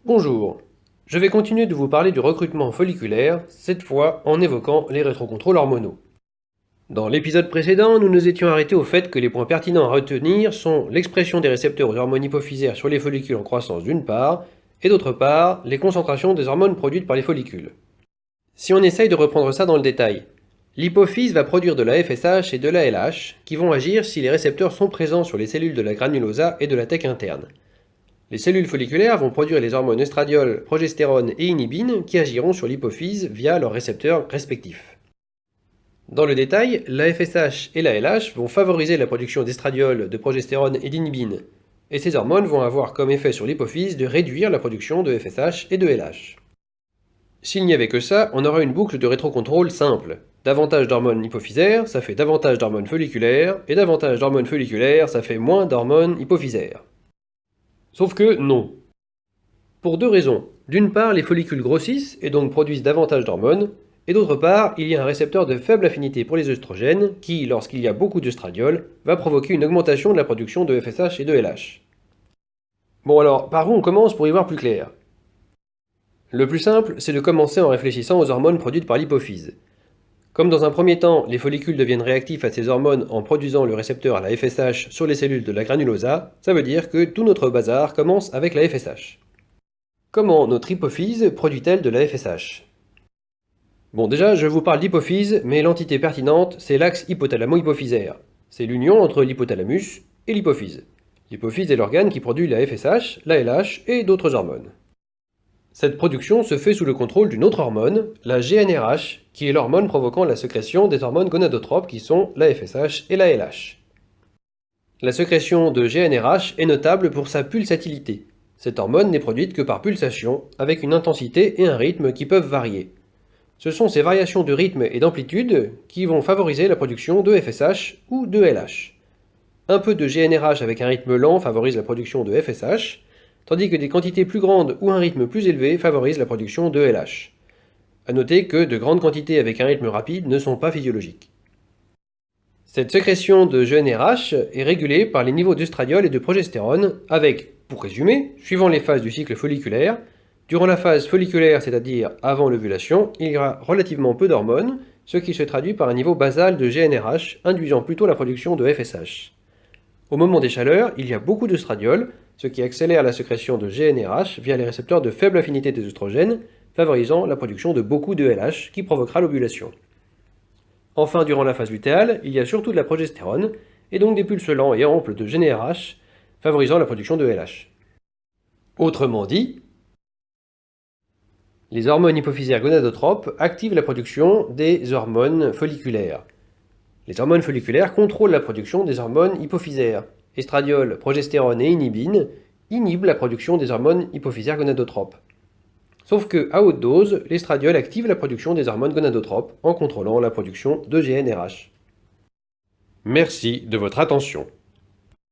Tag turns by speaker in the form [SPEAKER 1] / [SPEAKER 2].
[SPEAKER 1] Bonjour, je vais continuer de vous parler du recrutement folliculaire, cette fois en évoquant les rétrocontrôles hormonaux. Dans l'épisode précédent, nous nous étions arrêtés au fait que les points pertinents à retenir sont l'expression des récepteurs aux hormones hypophysaires sur les follicules en croissance d'une part, et d'autre part, les concentrations des hormones produites par les follicules. Si on essaye de reprendre ça dans le détail, l'hypophyse va produire de la FSH et de la LH, qui vont agir si les récepteurs sont présents sur les cellules de la granulosa et de la thèque interne. Les cellules folliculaires vont produire les hormones estradiol, progestérone et inhibine qui agiront sur l'hypophyse via leurs récepteurs respectifs. Dans le détail, la FSH et la LH vont favoriser la production d'estradiol, de progestérone et d'inhibine, et ces hormones vont avoir comme effet sur l'hypophyse de réduire la production de FSH et de LH. S'il n'y avait que ça, on aurait une boucle de rétrocontrôle simple. Davantage d'hormones hypophysaires, ça fait davantage d'hormones folliculaires, et davantage d'hormones folliculaires, ça fait moins d'hormones hypophysaires. Sauf que non. Pour deux raisons. D'une part, les follicules grossissent et donc produisent davantage d'hormones, et d'autre part, il y a un récepteur de faible affinité pour les œstrogènes qui, lorsqu'il y a beaucoup d'œstradiol, va provoquer une augmentation de la production de FSH et de LH. Bon alors, par où on commence pour y voir plus clair? Le plus simple, c'est de commencer en réfléchissant aux hormones produites par l'hypophyse. Comme dans un premier temps, les follicules deviennent réactifs à ces hormones en produisant le récepteur à la FSH sur les cellules de la granulosa, ça veut dire que tout notre bazar commence avec la FSH. Comment notre hypophyse produit-elle de la FSH? Bon déjà, je vous parle d'hypophyse, mais l'entité pertinente, c'est l'axe hypothalamo-hypophysaire. C'est l'union entre l'hypothalamus et l'hypophyse. L'hypophyse est l'organe qui produit la FSH, la LH et d'autres hormones. Cette production se fait sous le contrôle d'une autre hormone, la GnRH, qui est l'hormone provoquant la sécrétion des hormones gonadotropes qui sont la FSH et la LH. La sécrétion de GnRH est notable pour sa pulsatilité. Cette hormone n'est produite que par pulsation, avec une intensité et un rythme qui peuvent varier. Ce sont ces variations de rythme et d'amplitude qui vont favoriser la production de FSH ou de LH. Un peu de GnRH avec un rythme lent favorise la production de FSH, tandis que des quantités plus grandes ou un rythme plus élevé favorisent la production de LH. A noter que de grandes quantités avec un rythme rapide ne sont pas physiologiques. Cette sécrétion de GnRH est régulée par les niveaux d'œstradiol et de progestérone avec, pour résumer, suivant les phases du cycle folliculaire, durant la phase folliculaire, c'est-à-dire avant l'ovulation, il y aura relativement peu d'hormones, ce qui se traduit par un niveau basal de GnRH induisant plutôt la production de FSH. Au moment des chaleurs, il y a beaucoup d'œstradiol, ce qui accélère la sécrétion de GnRH via les récepteurs de faible affinité des œstrogènes, favorisant la production de beaucoup de LH qui provoquera l'ovulation. Enfin, durant la phase lutéale, il y a surtout de la progestérone, et donc des pulses lents et amples de GnRH, favorisant la production de LH. Autrement dit, les hormones hypophysaires gonadotropes activent la production des hormones folliculaires. Les hormones folliculaires contrôlent la production des hormones hypophysaires. Estradiol, progestérone et inhibine inhibent la production des hormones hypophysaires gonadotropes. Sauf que, à haute dose, l'estradiol active la production des hormones gonadotropes en contrôlant la production de GnRH. Merci de votre attention.